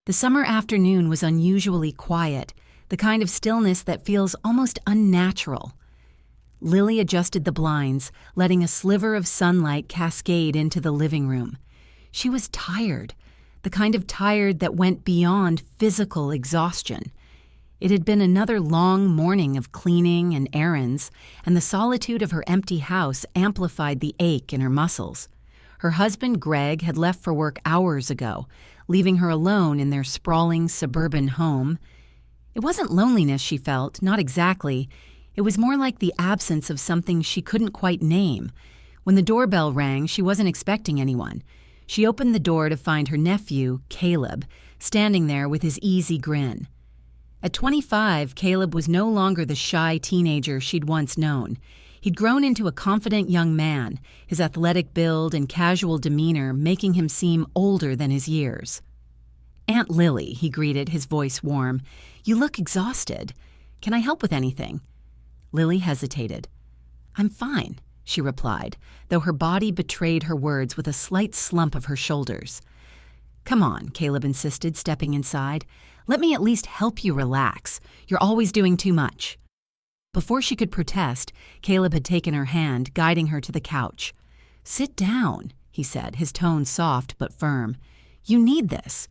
The summer afternoon was unusually quiet, the kind of stillness that feels almost unnatural. Lily adjusted the blinds, letting a sliver of sunlight cascade into the living room. She was tired, the kind of tired that went beyond physical exhaustion. It had been another long morning of cleaning and errands, and the solitude of her empty house amplified the ache in her muscles. Her husband, Greg, had left for work hours ago, leaving her alone in their sprawling suburban home. It wasn't loneliness she felt, not exactly. It was more like the absence of something she couldn't quite name. When the doorbell rang, she wasn't expecting anyone. She opened the door to find her nephew, Caleb, standing there with his easy grin. At 25, Caleb was no longer the shy teenager she'd once known. He'd grown into a confident young man, his athletic build and casual demeanor making him seem older than his years. "Aunt Lily," he greeted, his voice warm. "You look exhausted. Can I help with anything?" Lily hesitated. "I'm fine," she replied, though her body betrayed her words with a slight slump of her shoulders. "Come on," Caleb insisted, stepping inside. "Let me at least help you relax. You're always doing too much." Before she could protest, Caleb had taken her hand, guiding her to the couch. "Sit down," he said, his tone soft but firm. "You need this."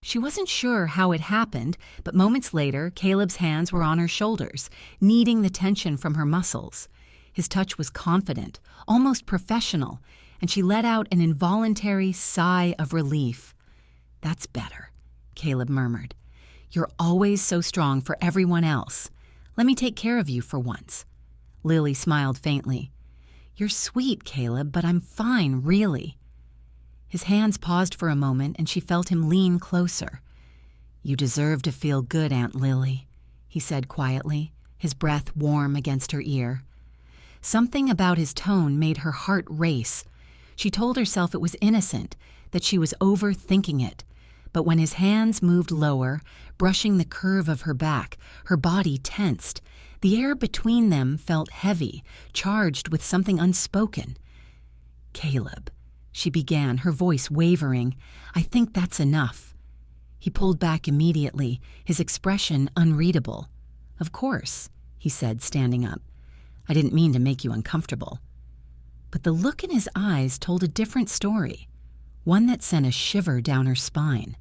She wasn't sure how it happened, but moments later, Caleb's hands were on her shoulders, kneading the tension from her muscles. His touch was confident, almost professional, and she let out an involuntary sigh of relief. "That's better," Caleb murmured. "You're always so strong for everyone else. Let me take care of you for once." Lily smiled faintly. "You're sweet, Caleb, but I'm fine, really." His hands paused for a moment, and she felt him lean closer. "You deserve to feel good, Aunt Lily," he said quietly, his breath warm against her ear. Something about his tone made her heart race. She told herself it was innocent, that she was overthinking it. But when his hands moved lower, brushing the curve of her back, her body tensed. The air between them felt heavy, charged with something unspoken. "Caleb," she began, her voice wavering, "I think that's enough." He pulled back immediately, his expression unreadable. "Of course," he said, standing up. "I didn't mean to make you uncomfortable." But the look in his eyes told a different story, one that sent a shiver down her spine.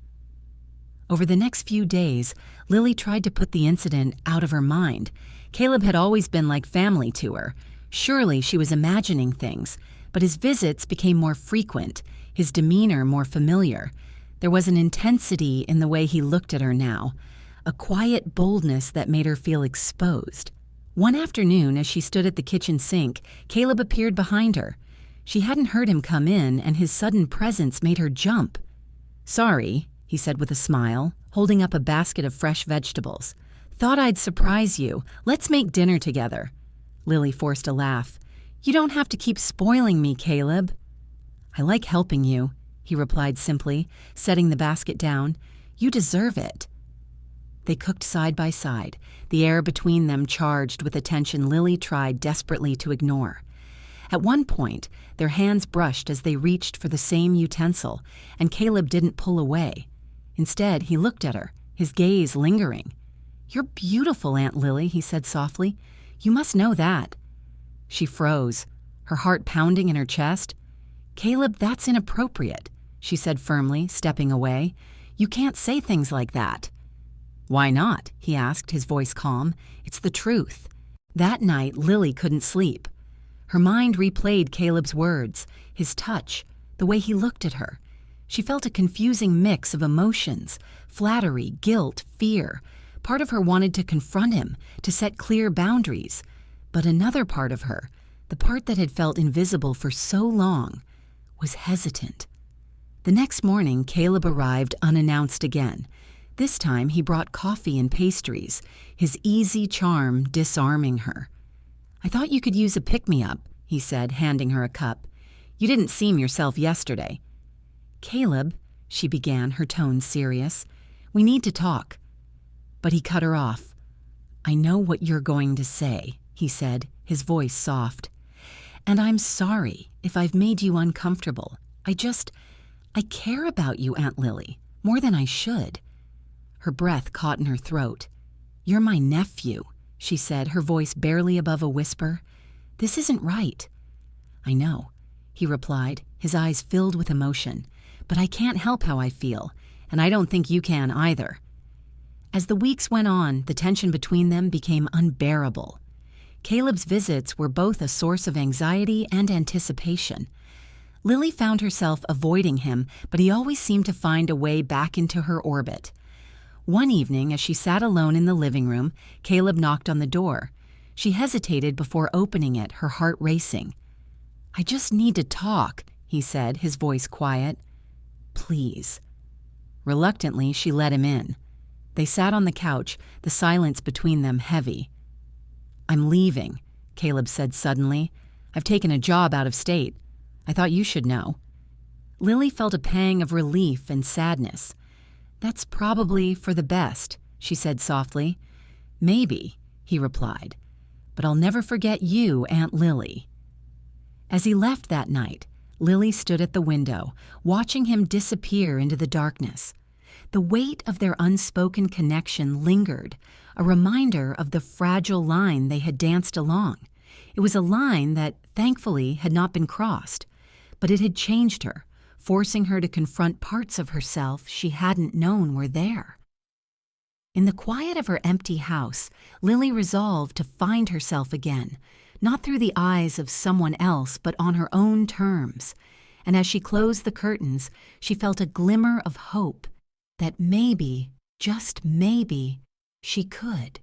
Over the next few days, Lily tried to put the incident out of her mind. Caleb had always been like family to her. Surely she was imagining things, but his visits became more frequent, his demeanor more familiar. There was an intensity in the way he looked at her now, a quiet boldness that made her feel exposed. One afternoon, as she stood at the kitchen sink, Caleb appeared behind her. She hadn't heard him come in, and his sudden presence made her jump. "Sorry," he said with a smile, holding up a basket of fresh vegetables. "Thought I'd surprise you. Let's make dinner together." Lily forced a laugh. "You don't have to keep spoiling me, Caleb." "I like helping you," he replied simply, setting the basket down. "You deserve it." They cooked side by side, the air between them charged with a tension Lily tried desperately to ignore. At one point, their hands brushed as they reached for the same utensil, and Caleb didn't pull away. Instead, he looked at her, his gaze lingering. "You're beautiful, Aunt Lily," he said softly. "You must know that." She froze, her heart pounding in her chest. "Caleb, that's inappropriate," she said firmly, stepping away. "You can't say things like that." "Why not?" he asked, his voice calm. "It's the truth." That night, Lily couldn't sleep. Her mind replayed Caleb's words, his touch, the way he looked at her. She felt a confusing mix of emotions, flattery, guilt, fear. Part of her wanted to confront him, to set clear boundaries. But another part of her, the part that had felt invisible for so long, was hesitant. The next morning, Caleb arrived unannounced again. This time, he brought coffee and pastries, his easy charm disarming her. "I thought you could use a pick-me-up," he said, handing her a cup. "You didn't seem yourself yesterday." "Caleb," she began, her tone serious, "we need to talk." But he cut her off. "I know what you're going to say," he said, his voice soft. "And I'm sorry if I've made you uncomfortable. I care about you, Aunt Lily, more than I should." Her breath caught in her throat. "You're my nephew," she said, her voice barely above a whisper. "This isn't right." "I know," he replied, his eyes filled with emotion, "but I can't help how I feel, and I don't think you can either." As the weeks went on, the tension between them became unbearable. Caleb's visits were both a source of anxiety and anticipation. Lily found herself avoiding him, but he always seemed to find a way back into her orbit. One evening, as she sat alone in the living room, Caleb knocked on the door. She hesitated before opening it, her heart racing. "I just need to talk," he said, his voice quiet. "Please." Reluctantly, she let him in. They sat on the couch, the silence between them heavy. "I'm leaving," Caleb said suddenly. "I've taken a job out of state. I thought you should know." Lily felt a pang of relief and sadness. "That's probably for the best," she said softly. "Maybe," he replied. "But I'll never forget you, Aunt Lily." As he left that night, Lily stood at the window, watching him disappear into the darkness. The weight of their unspoken connection lingered, a reminder of the fragile line they had danced along. It was a line that, thankfully, had not been crossed, but it had changed her, forcing her to confront parts of herself she hadn't known were there. In the quiet of her empty house, Lily resolved to find herself again, not through the eyes of someone else, but on her own terms. And as she closed the curtains, she felt a glimmer of hope that maybe, just maybe, she could.